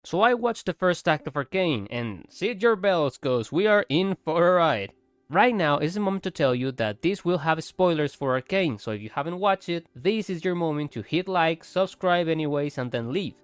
So I watched the first act of Arcane, and sit your belts, cause we are in for a ride. Right now is the moment to tell you that this will have spoilers for Arcane, so if you haven't watched it, this is your moment to hit like, subscribe anyways, and then leave.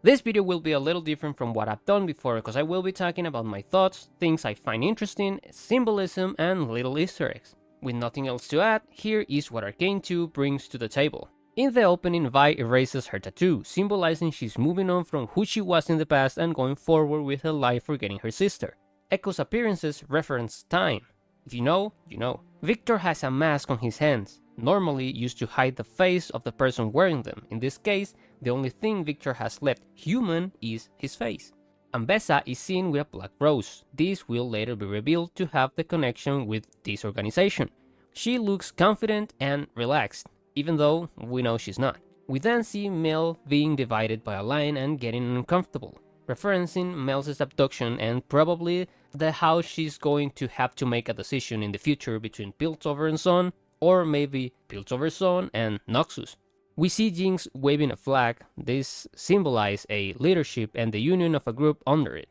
This video will be a little different from what I've done before, because I will be talking about my thoughts, things I find interesting, symbolism, and little Easter eggs. With nothing else to add, here is what Arcane 2 brings to the table. In the opening, Vi erases her tattoo, symbolizing she's moving on from who she was in the past and going forward with her life forgetting her sister. Echo's appearances reference time. If you know, you know. Victor has a mask on his hands, normally used to hide the face of the person wearing them. In this case, the only thing Victor has left human is his face. Ambessa is seen with a black rose. This will later be revealed to have the connection with this organization. She looks confident and relaxed, even though we know she's not. We then see Mel being divided by a line and getting uncomfortable, referencing Mel's abduction and probably the how she's going to have to make a decision in the future between Piltover and Son, or maybe Piltover Son and Noxus. We see Jinx waving a flag. This symbolizes a leadership and the union of a group under it.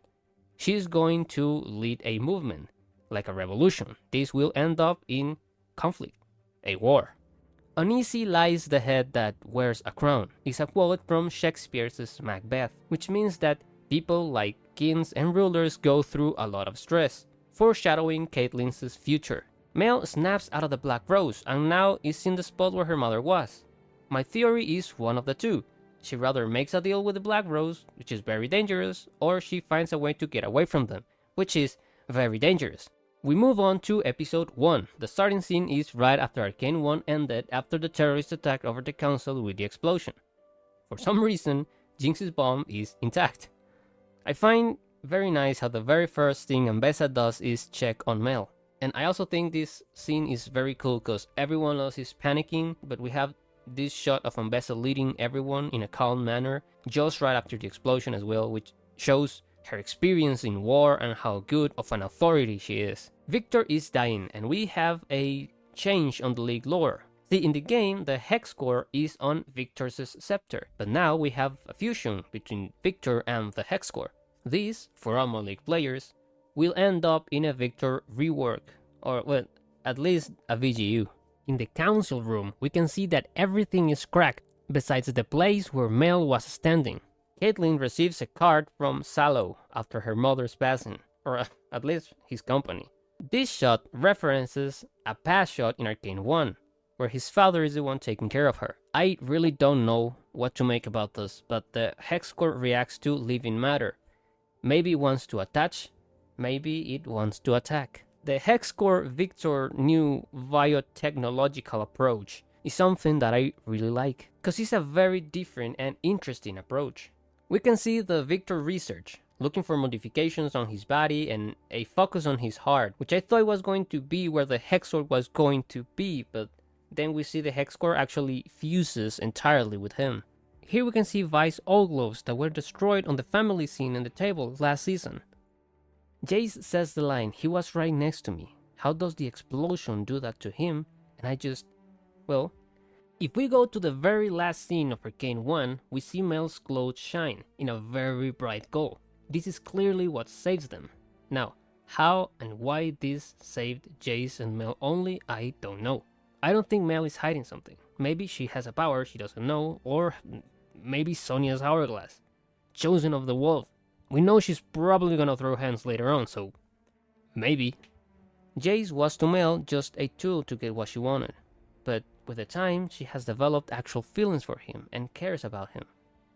She's going to lead a movement, like a revolution. This will end up in conflict, a war. Uneasy lies the head that wears a crown is a quote from Shakespeare's Macbeth, which means that people like kings and rulers go through a lot of stress, foreshadowing Caitlyn's future. Mel snaps out of the black rose and now is in the spot where her mother was. My theory is one of the two. She rather makes a deal with the black rose, which is very dangerous, or she finds a way to get away from them, which is very dangerous. We move on to episode 1. The starting scene is right after Arcane 1 ended after the terrorist attack over the council with the explosion. For some reason, Jinx's bomb is intact. I find very nice how the very first thing Ambessa does is check on Mel. And I also think this scene is very cool because everyone else is panicking, but we have this shot of Ambessa leading everyone in a calm manner just right after the explosion as well, which shows her experience in war and how good of an authority she is. Victor is dying and we have a change on the League lore. See, in the game, the hex core is on Victor's scepter, but now we have a fusion between Victor and the hex core. This, for all League players, will end up in a Victor rework, or well, at least a VGU. In the council room, we can see that everything is cracked, besides the place where Mel was standing. Caitlyn receives a card from Sallow after her mother's passing, or at least his company. This shot references a past shot in Arcane 1, where his father is the one taking care of her. I really don't know what to make about this, but the hex core reacts to living matter. Maybe it wants to attach, maybe it wants to attack. The hex core Victor new biotechnological approach is something that I really like, because it's a very different and interesting approach. We can see the Victor research, looking for modifications on his body and a focus on his heart, which I thought was going to be where the Hexor was going to be, but then we see the hex core actually fuses entirely with him. Here we can see Vi's old gloves that were destroyed on the family scene in the table last season. Jace says the line, "He was right next to me. How does the explosion do that to him?" And I just, well, if we go to the very last scene of Arcane 1, we see Mel's clothes shine in a very bright gold. This is clearly what saves them. Now, how and why this saved Jace and Mel only, I don't know. I don't think Mel is hiding something. Maybe she has a power she doesn't know, or maybe Sonia's hourglass. Chosen of the Wolf. We know she's probably gonna throw hands later on, so maybe. Jace was to Mel just a tool to get what she wanted, but with the time, she has developed actual feelings for him and cares about him.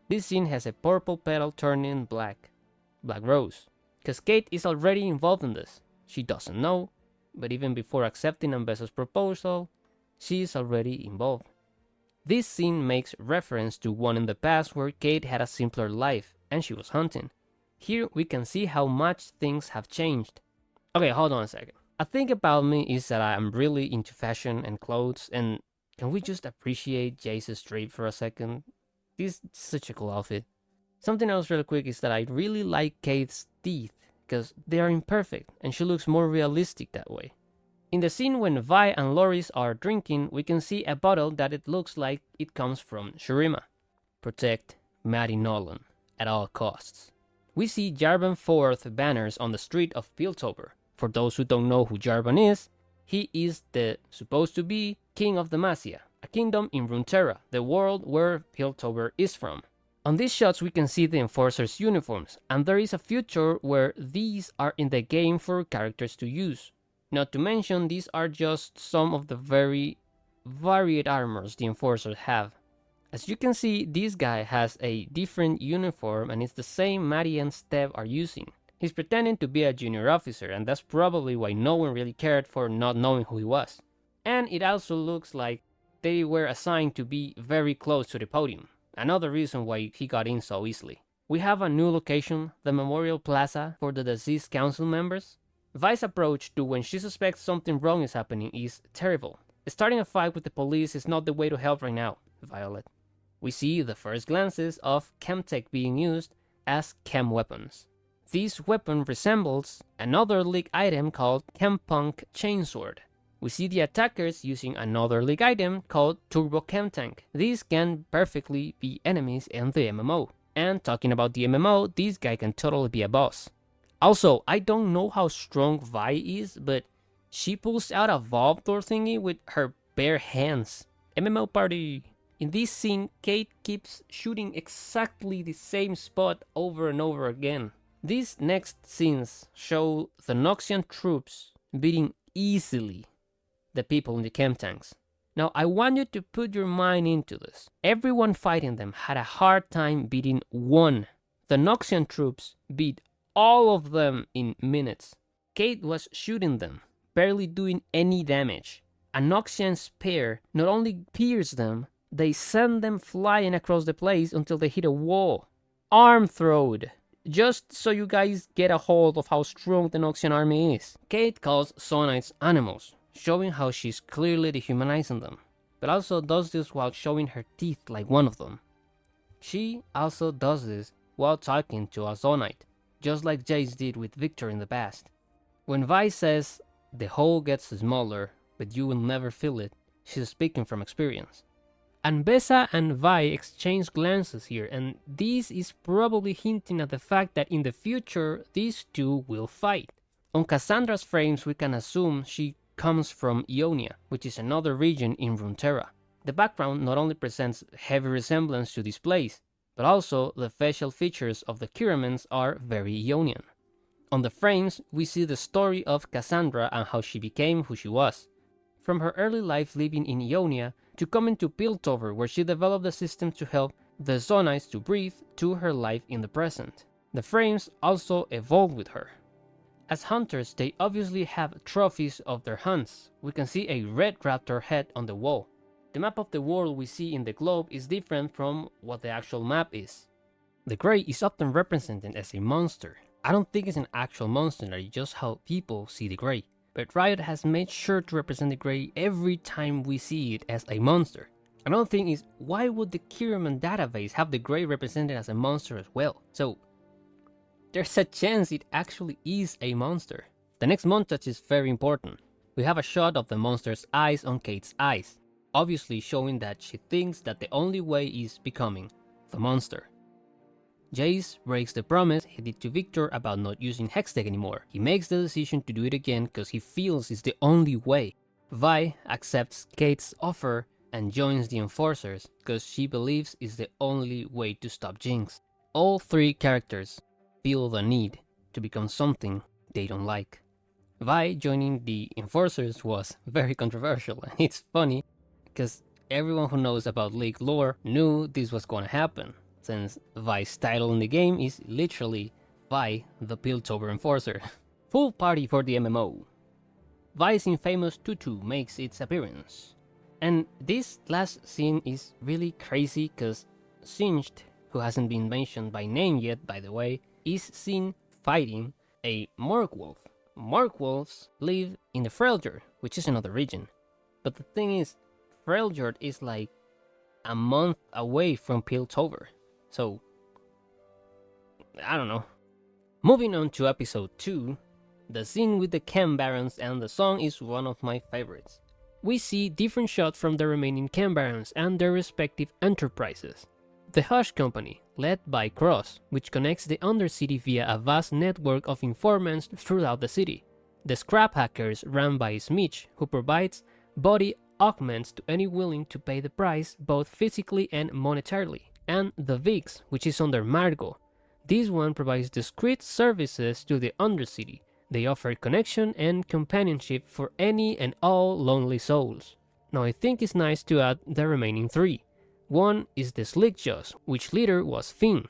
This scene has a purple petal turning black rose, because Kate is already involved in this. She doesn't know, but even before accepting Ambessa's proposal, she is already involved. This scene makes reference to one in the past where Kate had a simpler life and she was hunting. Here we can see how much things have changed. Okay, hold on a second. A thing about me is that I am really into fashion and clothes, and can we just appreciate Jace's drape for a second? This is such a cool outfit. Something else really quick is that I really like Kate's teeth, because they are imperfect and she looks more realistic that way. In the scene when Vi and Loris are drinking, we can see a bottle that it looks like it comes from Shurima. Protect Maddie Nolan at all costs. We see Jarvan IV banners on the street of Piltover. For those who don't know who Jarvan is, he is the supposed to be king of Demacia, a kingdom in Runeterra, the world where Piltover is from. On these shots we can see the Enforcers' uniforms, and there is a future where these are in the game for characters to use. Not to mention, these are just some of the very varied armors the Enforcers have. As you can see, this guy has a different uniform and it's the same Maddie and Steph are using. He's pretending to be a junior officer, and that's probably why no one really cared for not knowing who he was. And it also looks like they were assigned to be very close to the podium, another reason why he got in so easily. We have a new location, the Memorial Plaza for the deceased council members. Vi's approach to when she suspects something wrong is happening is terrible. Starting a fight with the police is not the way to help right now, Violet. We see the first glances of Chemtech being used as chem weapons. This weapon resembles another League item called Chempunk Chainsword. We see the attackers using another League item called Turbo Chemtank. These can perfectly be enemies in the MMO. And talking about the MMO, this guy can totally be a boss. Also, I don't know how strong Vi is, but she pulls out a valve door thingy with her bare hands. MMO party! In this scene, Kate keeps shooting exactly the same spot over and over again. These next scenes show the Noxian troops beating easily the people in the chem tanks. Now, I want you to put your mind into this. Everyone fighting them had a hard time beating one. The Noxian troops beat all of them in minutes. Kate was shooting them, barely doing any damage. A Noxian spear not only pierced them, they send them flying across the place until they hit a wall. Arm throwed. Just so you guys get a hold of how strong the Noxian army is. Kate calls Zonites animals, showing how she's clearly dehumanizing them, but also does this while showing her teeth like one of them. She also does this while talking to a Zonite, just like Jace did with Victor in the past. When Vi says, the hole gets smaller, but you will never feel it, she's speaking from experience. Anbessa and Vi exchange glances here, and this is probably hinting at the fact that in the future, these two will fight. On Cassandra's frames, we can assume she comes from Ionia, which is another region in Runeterra. The background not only presents heavy resemblance to this place, but also the facial features of the Kiramans are very Ionian. On the frames, we see the story of Cassandra and how she became who she was. From her early life living in Ionia to coming to Piltover, where she developed a system to help the Zonites to breathe, to her life in the present. The frames also evolved with her. As hunters, they obviously have trophies of their hunts. We can see a red raptor head on the wall. The map of the world we see in the globe is different from what the actual map is. The Grey is often represented as a monster. I don't think it's an actual monster, it's just how people see the Grey. But Riot has made sure to represent the Grey every time we see it as a monster. Another thing is, why would the Kiraman database have the Grey represented as a monster as well? So, there's a chance it actually is a monster. The next montage is very important. We have a shot of the monster's eyes on Kate's eyes, obviously showing that she thinks that the only way is becoming the monster. Jace breaks the promise he did to Victor about not using Hextech anymore. He makes the decision to do it again because he feels it's the only way. Vi accepts Kate's offer and joins the Enforcers because she believes it's the only way to stop Jinx. All three characters feel the need to become something they don't like. Vi joining the Enforcers was very controversial, and it's funny because everyone who knows about League lore knew this was going to happen, since Vi's title in the game is literally Vi the Piltover Enforcer. Full party for the MMO. Vi's infamous tutu makes its appearance. And this last scene is really crazy because Singed, who hasn't been mentioned by name yet by the way, is seen fighting a Morgwolf. Morgwolves live in the Freljord, which is another region. But the thing is, Freljord is like a month away from Piltover. So, I don't know. Moving on to episode 2, the scene with the Chem Barons and the song is one of my favorites. We see different shots from the remaining Chem Barons and their respective enterprises. The Hush Company, led by Cross, which connects the Undercity via a vast network of informants throughout the city. The Scrap Hackers, run by Smitch, who provides body augments to any willing to pay the price, both physically and monetarily. And the Vix, which is under Margot. This one provides discreet services to the Undercity. They offer connection and companionship for any and all lonely souls. Now I think it's nice to add the remaining 3. One is the Slickjaws, which leader was Finn.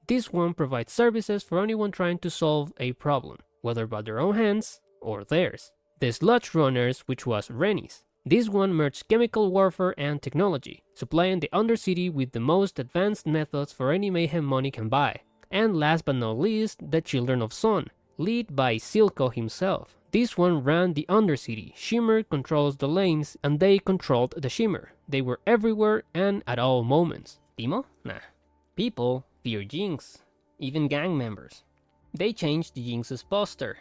This one provides services for anyone trying to solve a problem, whether by their own hands or theirs. The Sludge Runners, which was Rennie's. This one merged chemical warfare and technology, supplying the Undercity with the most advanced methods for any mayhem money can buy. And last but not least, the Children of Sun, led by Silco himself. This one ran the Undercity. Shimmer controls the lanes, and they controlled the Shimmer. They were everywhere and at all moments. Timo? Nah. People fear Jinx, even gang members. They changed Jinx's poster,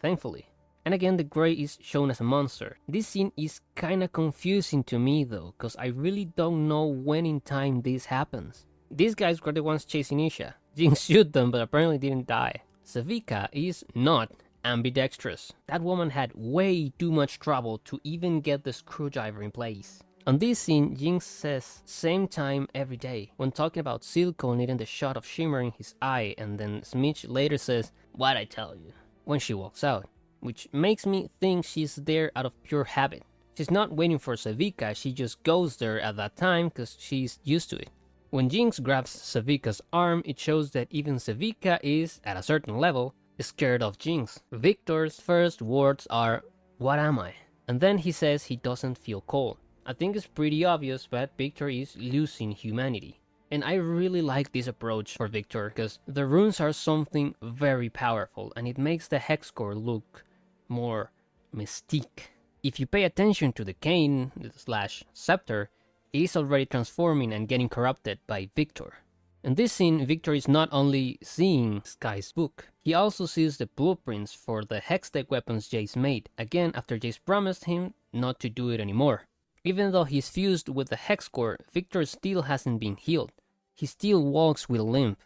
thankfully. And again, the Grey is shown as a monster. This scene is kinda confusing to me though, cause I really don't know when in time this happens. These guys were the ones chasing Isha. Jinx shoot them, but apparently didn't die. Sevika is not ambidextrous. That woman had way too much trouble to even get the screwdriver in place. On this scene, Jinx says same time every day when talking about Silco needing the shot of shimmer in his eye, and then Smitch later says, "What'd I tell you?" when she walks out, which makes me think she's there out of pure habit. She's not waiting for Sevika, she just goes there at that time because she's used to it. When Jinx grabs Sevika's arm, it shows that even Sevika is, at a certain level, scared of Jinx. Victor's first words are, "What am I?" And then he says he doesn't feel cold. I think it's pretty obvious, but Victor is losing humanity. And I really like this approach for Victor, because the runes are something very powerful, and it makes the hex core look more mystique. If you pay attention to the cane / scepter, it is already transforming and getting corrupted by Victor. In this scene, Victor is not only seeing Sky's book, he also sees the blueprints for the Hextech weapons Jace made, again after Jace promised him not to do it anymore. Even though he's fused with the hex core, Victor still hasn't been healed. He still walks with a limp.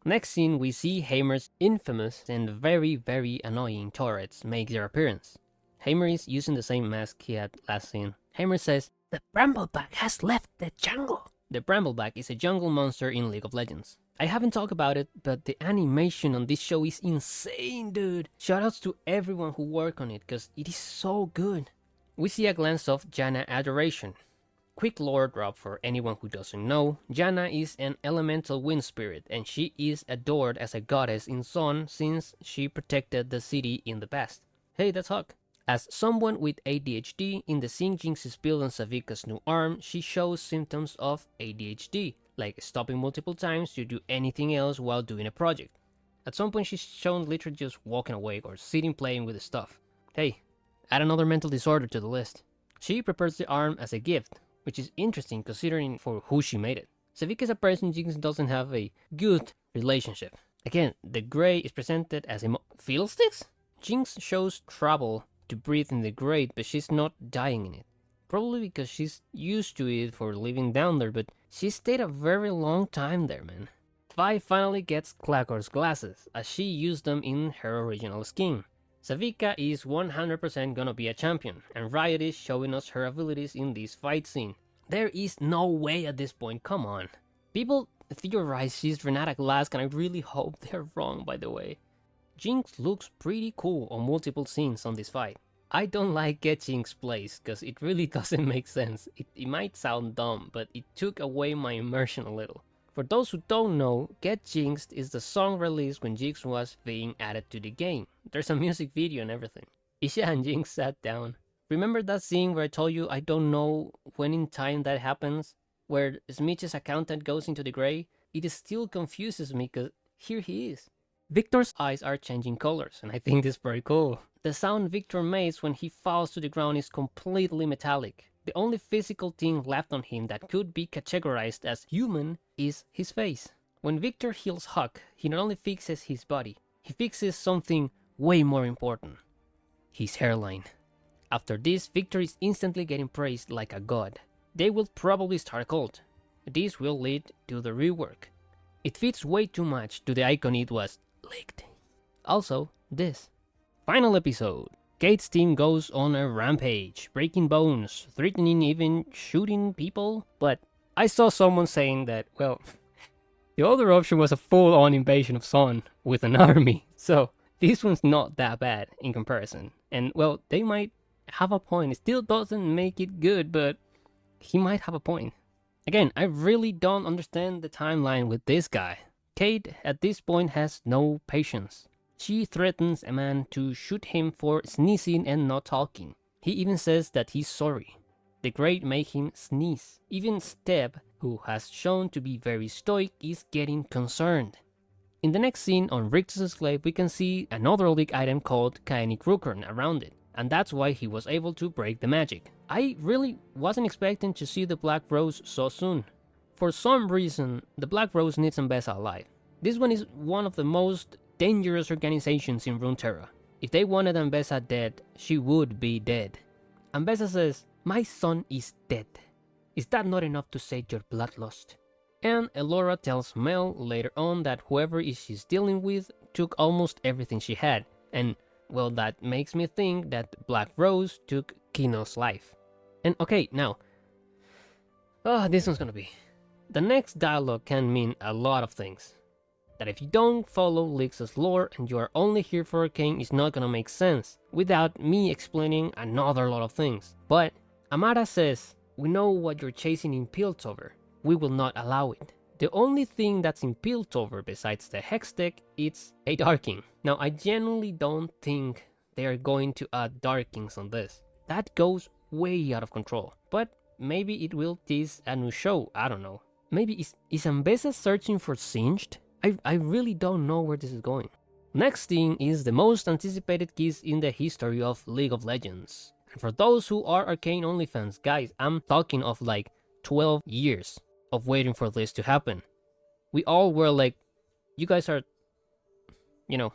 Next scene, we see Heimer's infamous and very annoying turrets make their appearance. Heimer is using the same mask he had last scene. Heimer says, "The Brambleback has left the jungle." The Brambleback is a jungle monster in League of Legends. I haven't talked about it, but the animation on this show is insane, dude. Shoutouts to everyone who worked on it, cause it is so good. We see a glance of Janna Adoration. Quick lore drop for anyone who doesn't know, Janna is an elemental wind spirit, and she is adored as a goddess in Sun since she protected the city in the past. Hey, that's Huck. As someone with ADHD, in the scene Jinx is building Savika's new arm, she shows symptoms of ADHD, like stopping multiple times to do anything else while doing a project. At some point she's shown literally just walking away or sitting playing with the stuff. Hey, add another mental disorder to the list. She prepares the arm as a gift, which is interesting considering for who she made it. Savika is a person Jinx doesn't have a good relationship. Again, the Grey is presented as a fiddlesticks? Jinx shows trouble to breathe in the grate, but she's not dying in it. Probably because she's used to it for living down there, but she stayed a very long time there, man. Vi finally gets Clackor's glasses, as she used them in her original skin. Savika is 100% gonna be a champion, and Riot is showing us her abilities in this fight scene. There is no way at this point, come on. People theorize she's Renata Glask, and I really hope they're wrong, by the way. Jinx looks pretty cool on multiple scenes on this fight. I don't like Get Jinx plays, cause it really doesn't make sense. It might sound dumb, but it took away my immersion a little. For those who don't know, Get Jinxed is the song released when Jinx was being added to the game. There's a music video and everything. Isha and Jinx sat down. Remember that scene where I told you I don't know when in time that happens? Where Smitch's accountant goes into the Grey? It still confuses me cause here he is. Victor's eyes are changing colors, and I think this is very cool. The sound Victor makes when he falls to the ground is completely metallic. The only physical thing left on him that could be categorized as human is his face. When Victor heals Huck, he not only fixes his body, he fixes something way more important. His hairline. After this, Victor is instantly getting praised like a god. They will probably start a cult. This will lead to the rework. It fits way too much to the icon it was leaked. Also, this. Final episode. Kate's team goes on a rampage, breaking bones, threatening, even shooting people. But I saw someone saying that, well, the other option was a full-on invasion of Sun with an army. So this one's not that bad in comparison. And well, they might have a point. It still doesn't make it good, but he might have a point. Again, I really don't understand the timeline with this guy. Kate at this point has no patience. She threatens a man to shoot him for sneezing and not talking. He even says that he's sorry. The Great make him sneeze. Even Steb, who has shown to be very stoic, is getting concerned. In the next scene on Rictus' glaive, we can see another league item called Kaenic Rukern around it, and that's why he was able to break the magic. I really wasn't expecting to see the Black Rose so soon. For some reason, the Black Rose needs Ambessa alive. This one is one of the most dangerous organizations in Runeterra. If they wanted Ambessa dead, she would be dead. Ambessa says, "My son is dead. Is that not enough to sate your bloodlust?" And Elora tells Mel later on that whoever she's dealing with took almost everything she had. And, well, that makes me think that Black Rose took Kino's life. And okay, now, this one's gonna be. The next dialogue can mean a lot of things. That if you don't follow Lix's lore and you are only here for Arcane, it's not gonna make sense without me explaining another lot of things. But Amara says, "We know what you're chasing in Piltover. We will not allow it." The only thing that's in Piltover besides the Hextech, it's a Darking. Now, I genuinely don't think they are going to add Darkings on this. That goes way out of control. But maybe it will tease a new show, I don't know. Maybe is Ambessa searching for Singed? I really don't know where this is going. Next thing is the most anticipated kiss in the history of League of Legends. And for those who are Arcane only fans, guys, I'm talking of like 12 years of waiting for this to happen. We all were like, you guys are, you know.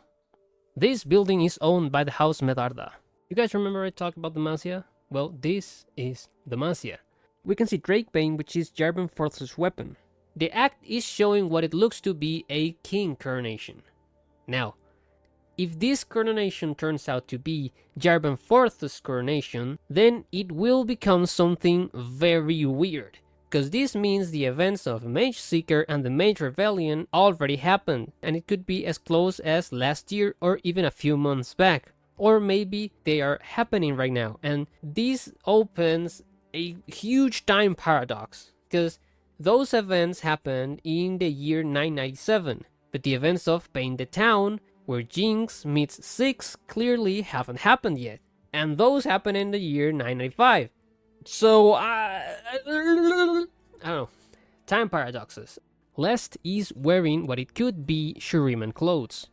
This building is owned by the House Medarda. You guys remember I talked about the Demacia? Well, this is the Demacia. We can see Drakebane, which is Jarvan Forth's weapon. The act is showing what it looks to be a king coronation. Now, if this coronation turns out to be Jarvan Forth's coronation, then it will become something very weird. Because this means the events of Mage Seeker and the Mage Rebellion already happened, and it could be as close as last year or even a few months back. Or maybe they are happening right now, and this opens a huge time paradox, because those events happened in the year 997, but the events of Paint the Town, where Jinx meets Six, clearly haven't happened yet, and those happened in the year 995. So, I don't know. Time paradoxes. Lest is wearing what it could be Shuriman clothes.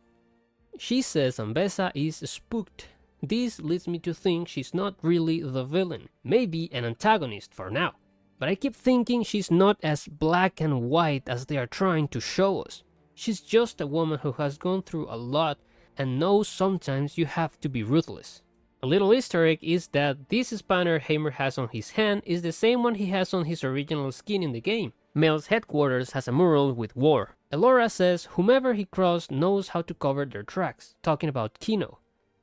She says Ambessa is spooked. This leads me to think she's not really the villain, maybe an antagonist for now. But I keep thinking she's not as black and white as they are trying to show us. She's just a woman who has gone through a lot and knows sometimes you have to be ruthless. A little Easter egg is that this spanner Heimer has on his hand is the same one he has on his original skin in the game. Mel's headquarters has a mural with war. Elora says whomever he crossed knows how to cover their tracks, talking about Kino.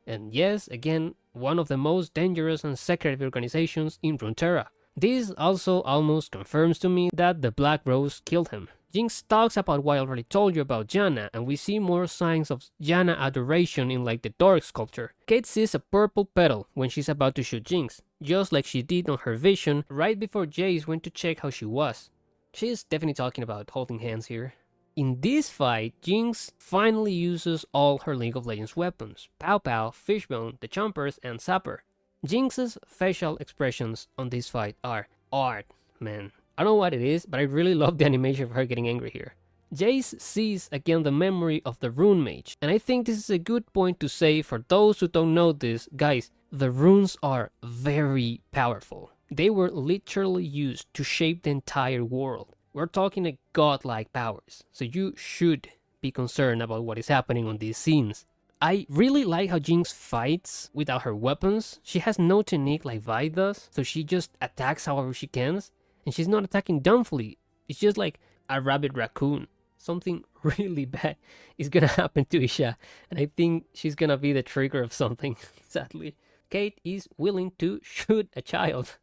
And yes, again, one of the most dangerous and secretive organizations in Runeterra. This also almost confirms to me that the Black Rose killed him. Jinx talks about what I already told you about Janna, and we see more signs of Janna adoration in like the Dork sculpture. Kate sees a purple petal when she's about to shoot Jinx, just like she did on her vision right before Jace went to check how she was. She's definitely talking about holding hands here. In this fight, Jinx finally uses all her League of Legends weapons: Pow Pow, Fishbone, the Chompers, and Sapper. Jinx's facial expressions on this fight are art, man. I don't know what it is, but I really love the animation of her getting angry here. Jace sees again the memory of the Rune Mage, and I think this is a good point to say for those who don't know this, guys, the runes are very powerful. They were literally used to shape the entire world. We're talking like godlike powers, so you should be concerned about what is happening on these scenes. I really like how Jinx fights without her weapons. She has no technique like Vi does, so she just attacks however she can, and she's not attacking dumbly. It's just like a rabid raccoon. something really bad is gonna happen to Isha, and I think she's gonna be the trigger of something, sadly. Kate is willing to shoot a child.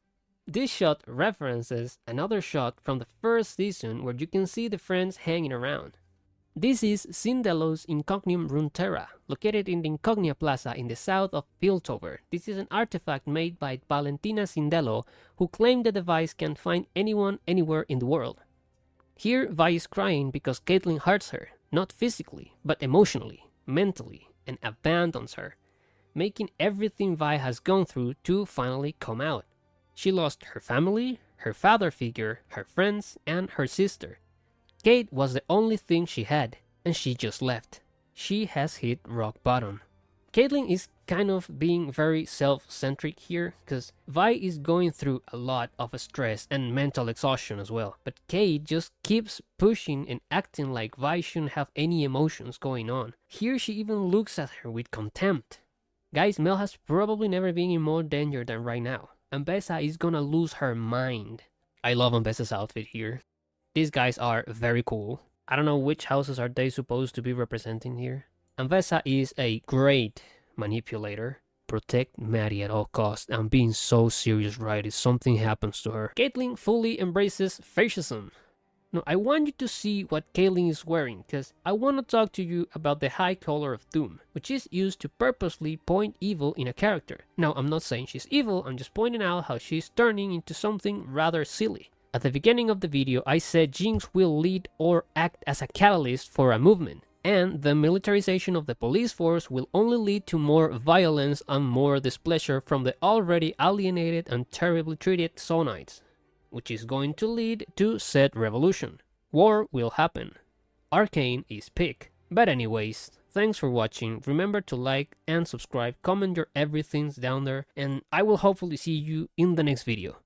This shot references another shot from the first season where you can see the friends hanging around. This is Sindelo's Incognium Runeterra, located in the Incognia Plaza in the south of Piltover. This is an artifact made by Valentina Sindelo, who claimed the device can find anyone anywhere in the world. Here, Vi is crying because Caitlyn hurts her, not physically, but emotionally, mentally, and abandons her, making everything Vi has gone through to finally come out. She lost her family, her father figure, her friends, and her sister. Kate was the only thing she had, and she just left. She has hit rock bottom. Caitlyn is kind of being very self-centric here, because Vi is going through a lot of stress and mental exhaustion as well, but Kate just keeps pushing and acting like Vi shouldn't have any emotions going on. Here she even looks at her with contempt. Guys, Mel has probably never been in more danger than right now. Ambessa is gonna lose her mind. I love Ambessa's outfit here. These guys are very cool. I don't know which houses are they supposed to be representing here. Ambessa is a great manipulator. Protect Maddie at all costs. I'm being so serious, right? If something happens to her. Caitlyn fully embraces fascism. Now, I want you to see what Caitlyn is wearing, because I want to talk to you about the high color of doom, which is used to purposely point evil in a character. Now, I'm not saying she's evil, I'm just pointing out how she's turning into something rather silly. At the beginning of the video, I said Jinx will lead or act as a catalyst for a movement, and the militarization of the police force will only lead to more violence and more displeasure from the already alienated and terribly treated Zonites, which is going to lead to said revolution. War will happen. Arcane is pick. But anyways, thanks for watching. Remember to like and subscribe, comment your everythings down there, and I will hopefully see you in the next video.